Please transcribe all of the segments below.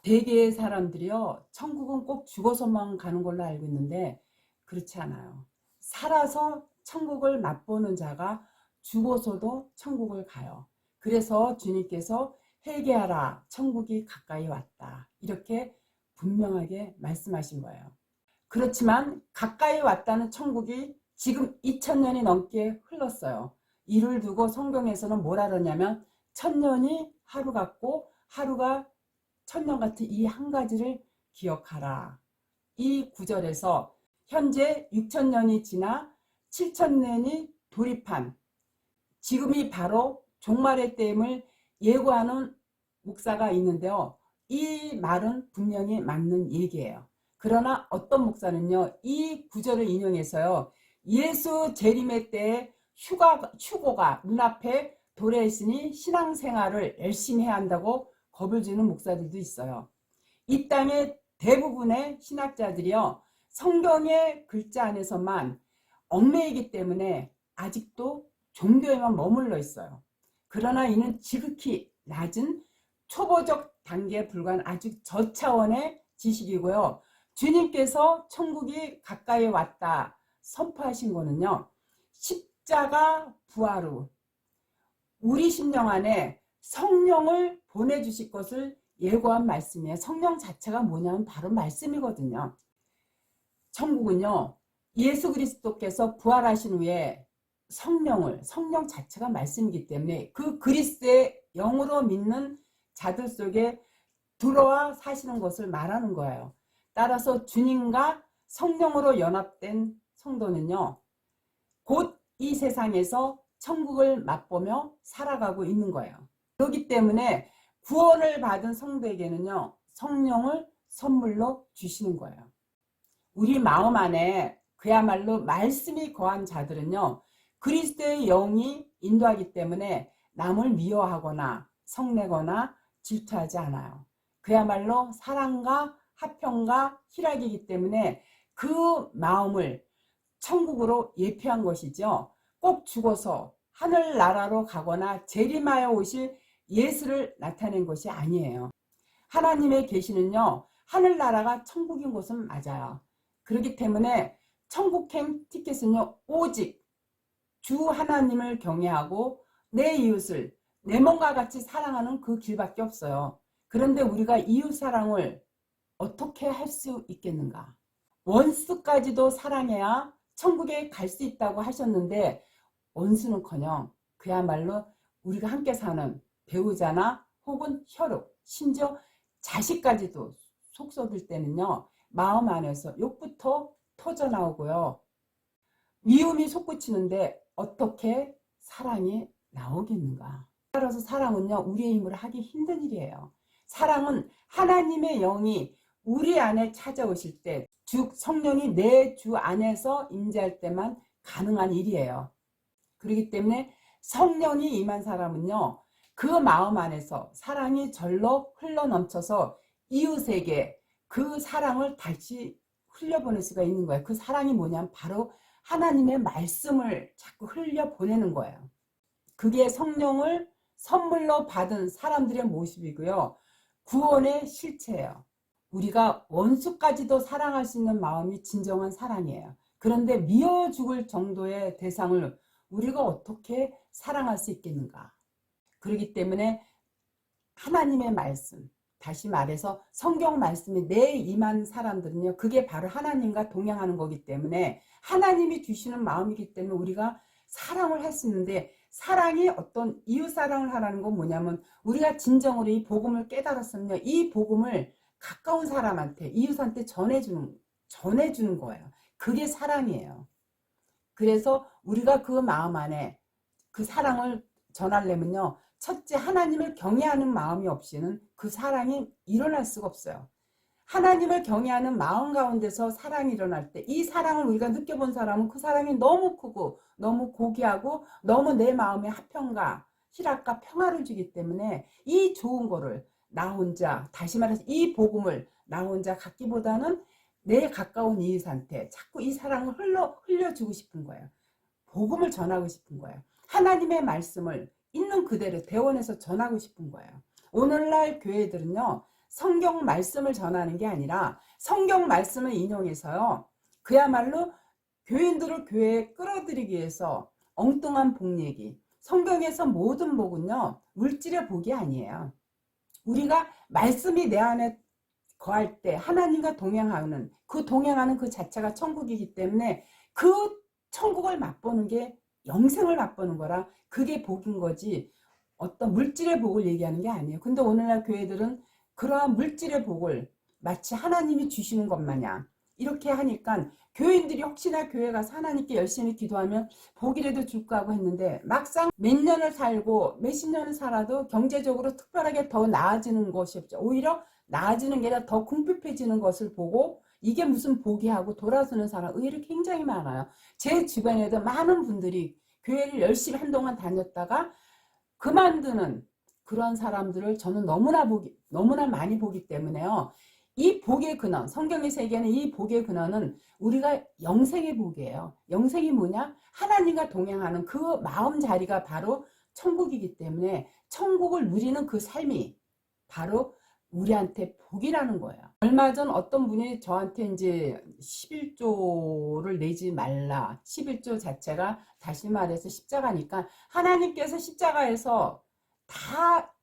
대개의 사람들이요, 천국은 꼭 죽어서만 가는 걸로 알고 있는데 그렇지 않아요. 살아서 천국을 맛보는 자가 죽어서도 천국을 가요. 그래서 주님께서 회개하라, 천국이 가까이 왔다, 이렇게 분명하게 말씀하신 거예요. 그렇지만 가까이 왔다는 천국이 지금 2000년이 넘게 흘렀어요. 이를 두고 성경에서는 뭐라 그러냐면, 천년이 하루 같고 하루가 천년 같은 이 한 가지를 기억하라. 이 구절에서 현재 6000년이 지나 7000년이 돌입한 지금이 바로 종말의 때임을 예고하는 목사가 있는데요. 이 말은 분명히 맞는 얘기예요. 그러나 어떤 목사는요, 이 구절을 인용해서요, 예수 재림의 때에 휴고가 눈앞에 도래했으니 신앙생활을 열심히 해야 한다고 겁을 주는 목사들도 있어요. 이 땅의 대부분의 신학자들이요, 성경의 글자 안에서만 얽매이기 때문에 아직도 종교에만 머물러 있어요. 그러나 이는 지극히 낮은 초보적 단계에 불과한 아주 저차원의 지식이고요. 주님께서 천국이 가까이 왔다 선포하신 거는요, 십자가 부활 후 우리 심령 안에 성령을 보내주실 것을 예고한 말씀이에요. 성령 자체가 뭐냐면 바로 말씀이거든요. 천국은요, 예수 그리스도께서 부활하신 후에 성령 자체가 말씀이기 때문에 그 그리스도의 영으로 믿는 자들 속에 들어와 사시는 것을 말하는 거예요. 따라서 주님과 성령으로 연합된 성도는요, 곧 이 세상에서 천국을 맛보며 살아가고 있는 거예요. 그렇기 때문에 구원을 받은 성도에게는요, 성령을 선물로 주시는 거예요. 우리 마음 안에 그야말로 말씀이 거한 자들은요, 그리스도의 영이 인도하기 때문에 남을 미워하거나 성내거나 질투하지 않아요. 그야말로 사랑과 화평과 희락이기 때문에 그 마음을 천국으로 예표한 것이죠. 꼭 죽어서 하늘나라로 가거나 재림하여 오실 예수를 나타낸 것이 아니에요. 하나님의 계시는요, 하늘나라가 천국인 곳은 맞아요. 그렇기 때문에 천국행 티켓은요, 오직 주 하나님을 경외하고 내 이웃을 내 몸과 같이 사랑하는 그 길밖에 없어요. 그런데 우리가 이웃 사랑을 어떻게 할 수 있겠는가? 원수까지도 사랑해야 천국에 갈 수 있다고 하셨는데, 원수는커녕 그야말로 우리가 함께 사는 배우자나 혹은 혈육, 심지어 자식까지도 속 썩일 때는요, 마음 안에서 욕부터 터져나오고요, 미움이 솟구치는데 어떻게 사랑이 나오겠는가? 따라서 사랑은요, 우리의 힘으로 하기 힘든 일이에요. 사랑은 하나님의 영이 우리 안에 찾아오실 때, 즉 성령이 내 주 안에서 임재할 때만 가능한 일이에요. 그렇기 때문에 성령이 임한 사람은요, 그 마음 안에서 사랑이 절로 흘러넘쳐서 이웃에게 그 사랑을 다시 흘려보낼 수가 있는 거예요. 그 사랑이 뭐냐면 바로 하나님의 말씀을 자꾸 흘려보내는 거예요. 그게 성령을 선물로 받은 사람들의 모습이고요, 구원의 실체예요. 우리가 원수까지도 사랑할 수 있는 마음이 진정한 사랑이에요. 그런데 미워 죽을 정도의 대상을 우리가 어떻게 사랑할 수 있겠는가? 그렇기 때문에 하나님의 말씀, 다시 말해서 성경 말씀이 내 임한 사람들은요, 그게 바로 하나님과 동행하는 거기 때문에 하나님이 주시는 마음이기 때문에 우리가 사랑을 할 수 있는데, 사랑이 어떤 이웃 사랑을 하라는 건 뭐냐면, 우리가 진정으로 이 복음을 깨달았으면요, 이 복음을 가까운 사람한테, 이웃한테 전해주는 거예요. 그게 사랑이에요. 그래서 우리가 그 마음 안에 그 사랑을 전하려면요, 첫째 하나님을 경외하는 마음이 없이는 그 사랑이 일어날 수가 없어요. 하나님을 경외하는 마음 가운데서 사랑이 일어날 때, 이 사랑을 우리가 느껴본 사람은 그 사랑이 너무 크고 너무 고귀하고 너무 내 마음에 화평과 희락과 평화를 주기 때문에 이 좋은 거를 나 혼자, 다시 말해서 이 복음을 나 혼자 갖기보다는 내 가까운 이웃한테 자꾸 이 사랑을 흘려주고 싶은 거예요. 복음을 전하고 싶은 거예요. 하나님의 말씀을 있는 그대로 대원해서 전하고 싶은 거예요. 오늘날 교회들은요, 성경 말씀을 전하는 게 아니라 성경 말씀을 인용해서요, 그야말로 교인들을 교회에 끌어들이기 위해서 엉뚱한 복 얘기. 성경에서 모든 복은요, 물질의 복이 아니에요. 우리가 말씀이 내 안에 거할 때 하나님과 동행하는 그 자체가 천국이기 때문에 그 천국을 맛보는 게 영생을 맛보는 거라 그게 복인 거지 어떤 물질의 복을 얘기하는 게 아니에요. 근데 오늘날 교회들은 그러한 물질의 복을 마치 하나님이 주시는 것 마냥 이렇게 하니까 교인들이 혹시나 교회 가서 하나님께 열심히 기도하면 복이라도 줄까 하고 했는데 막상 몇 년을 살고 몇십 년을 살아도 경제적으로 특별하게 더 나아지는 것이 없죠. 오히려 나아지는 게 아니라 더 궁핍해지는 것을 보고 이게 무슨 복이 하고 돌아서는 사람 의외로 굉장히 많아요. 제 주변에도 많은 분들이 교회를 열심히 한동안 다녔다가 그만두는 그런 사람들을 저는 너무나 많이 보기 때문에요. 이 복의 근원, 성경에서 얘기하는 이 복의 근원은 우리가 영생의 복이에요. 영생이 뭐냐? 하나님과 동행하는 그 마음 자리가 바로 천국이기 때문에 천국을 누리는 그 삶이 바로 우리한테 복이라는 거예요. 얼마 전 어떤 분이 저한테 이제 11조를 내지 말라. 11조 자체가 다시 말해서 십자가니까 하나님께서 십자가에서 다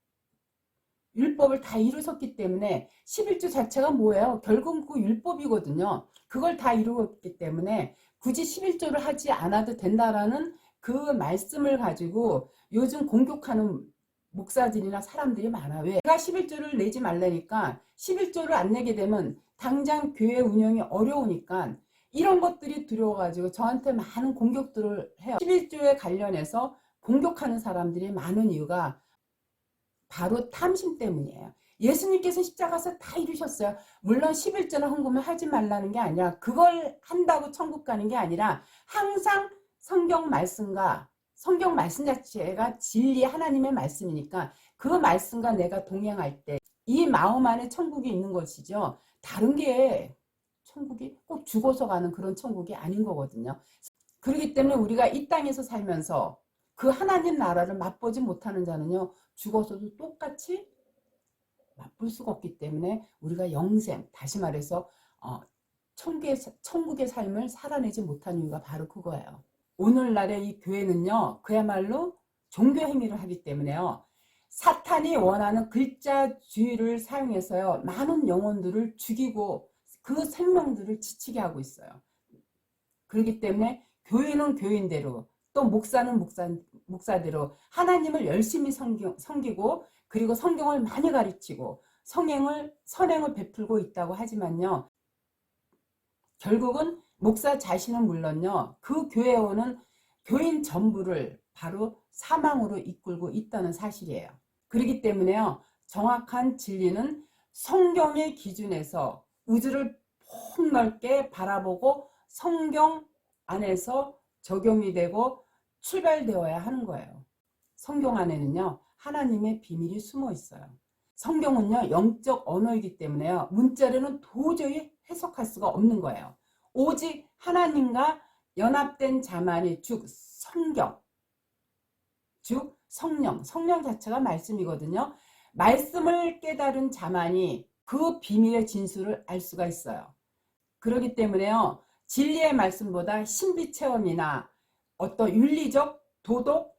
율법을 다 이루셨기 때문에 11조 자체가 뭐예요? 결국 그 율법이거든요. 그걸 다 이루었기 때문에 굳이 11조를 하지 않아도 된다라는 그 말씀을 가지고 요즘 공격하는 목사들이나 사람들이 많아요. 왜? 내가 11조를 내지 말라니까 11조를 안 내게 되면 당장 교회 운영이 어려우니까 이런 것들이 두려워가지고 저한테 많은 공격들을 해요. 11조에 관련해서 공격하는 사람들이 많은 이유가 바로 탐심 때문이에요. 예수님께서 십자가에서 다 이루셨어요. 물론 11조나 헌금을 하지 말라는 게 아니라 그걸 한다고 천국 가는 게 아니라 항상 성경 말씀 자체가 진리 하나님의 말씀이니까 그 말씀과 내가 동행할 때 이 마음 안에 천국이 있는 것이죠. 다른 게 천국이 꼭 죽어서 가는 그런 천국이 아닌 거거든요. 그렇기 때문에 우리가 이 땅에서 살면서 그 하나님 나라를 맛보지 못하는 자는요, 죽어서도 똑같이 맛볼 수가 없기 때문에 우리가 영생, 다시 말해서 천국의 삶을 살아내지 못한 이유가 바로 그거예요. 오늘날의 이 교회는요, 그야말로 종교 행위를 하기 때문에요, 사탄이 원하는 글자주의를 사용해서요, 많은 영혼들을 죽이고 그 생명들을 지치게 하고 있어요. 그렇기 때문에 교회는 교인대로, 또 목사는 목사대로 하나님을 열심히 섬기고 그리고 성경을 많이 가르치고 선행을 베풀고 있다고 하지만요, 결국은 목사 자신은 물론요, 그 교회에 오는 교인 전부를 바로 사망으로 이끌고 있다는 사실이에요. 그렇기 때문에요, 정확한 진리는 성경의 기준에서 우주를 폭넓게 바라보고 성경 안에서 적용이 되고 출발되어야 하는 거예요. 성경 안에는요, 하나님의 비밀이 숨어 있어요. 성경은요, 영적 언어이기 때문에요, 문자로는 도저히 해석할 수가 없는 거예요. 오직 하나님과 연합된 자만이 즉 성경, 즉 성령 자체가 말씀이거든요. 말씀을 깨달은 자만이 그 비밀의 진수를 알 수가 있어요. 그렇기 때문에요, 진리의 말씀보다 신비 체험이나 어떤 윤리적 도덕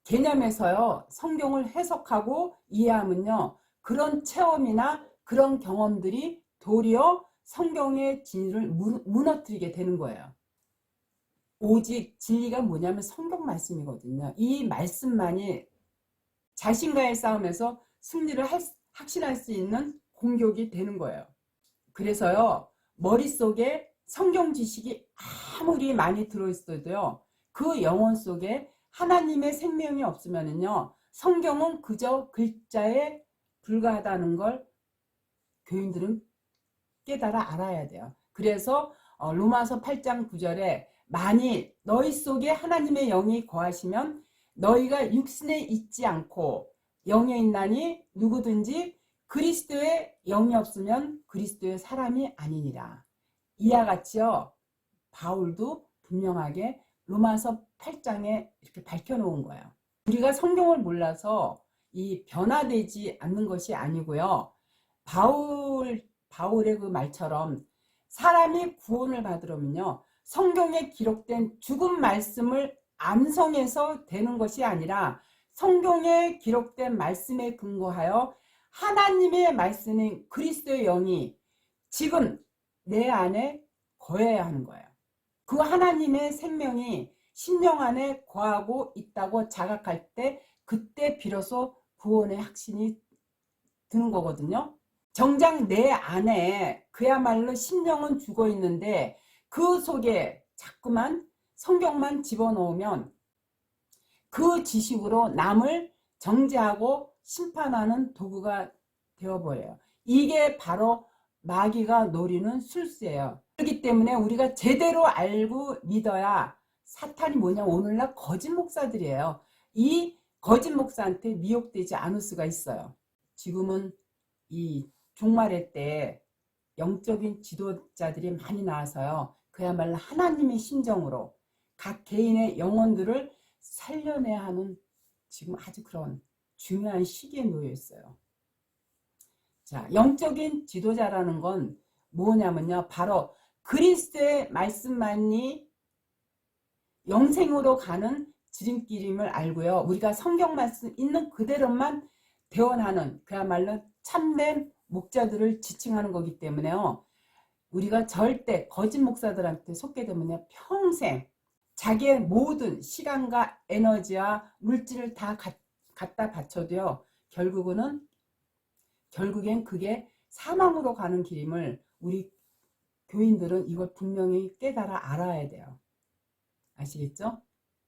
개념에서요, 성경을 해석하고 이해하면요, 그런 체험이나 그런 경험들이 도리어 성경의 진리를 무너뜨리게 되는 거예요. 오직 진리가 뭐냐면 성경 말씀이거든요. 이 말씀만이 자신과의 싸움에서 승리를 확신할 수 있는 공격이 되는 거예요. 그래서요, 머릿속에 성경 지식이 아무리 많이 들어있어도요, 그 영혼 속에 하나님의 생명이 없으면요, 성경은 그저 글자에 불과하다는 걸 교인들은 깨달아 알아야 돼요. 그래서 로마서 8장 9절에 만일 너희 속에 하나님의 영이 거하시면 너희가 육신에 있지 않고 영에 있나니 누구든지 그리스도의 영이 없으면 그리스도의 사람이 아니니라. 이와 같이요. 바울도 분명하게 로마서 8장에 이렇게 밝혀놓은 거예요. 우리가 성경을 몰라서 이 변화되지 않는 것이 아니고요. 바울의 그 말처럼 사람이 구원을 받으려면요. 성경에 기록된 죽은 말씀을 암송해서 되는 것이 아니라 성경에 기록된 말씀에 근거하여 하나님의 말씀인 그리스도의 영이 지금 내 안에 거해야 하는 거예요. 그 하나님의 생명이 심령 안에 거하고 있다고 자각할 때 그때 비로소 구원의 확신이 드는 거거든요. 정작 내 안에 그야말로 심령은 죽어 있는데 그 속에 자꾸만 성경만 집어넣으면 그 지식으로 남을 정죄하고 심판하는 도구가 되어버려요. 이게 바로 마귀가 노리는 술수예요. 그렇기 때문에 우리가 제대로 알고 믿어야 사탄이 뭐냐 오늘날 거짓 목사들이에요. 이 거짓 목사한테 미혹되지 않을 수가 있어요. 지금은 이 종말의 때 영적인 지도자들이 많이 나와서요. 그야말로 하나님의 심정으로 각 개인의 영혼들을 살려내야 하는 지금 아주 그런 중요한 시기에 놓여 있어요. 자, 영적인 지도자라는 건 뭐냐면요. 바로 그리스도의 말씀만이 영생으로 가는 지름길임을 알고요. 우리가 성경 말씀 있는 그대로만 대언하는 그야말로 참된 목자들을 지칭하는 거기 때문에요. 우리가 절대 거짓 목사들한테 속게 되면요. 평생 자기의 모든 시간과 에너지와 물질을 다 갖다 바쳐도요. 결국엔 그게 사망으로 가는 길임을 우리 교인들은 이걸 분명히 깨달아 알아야 돼요. 아시겠죠?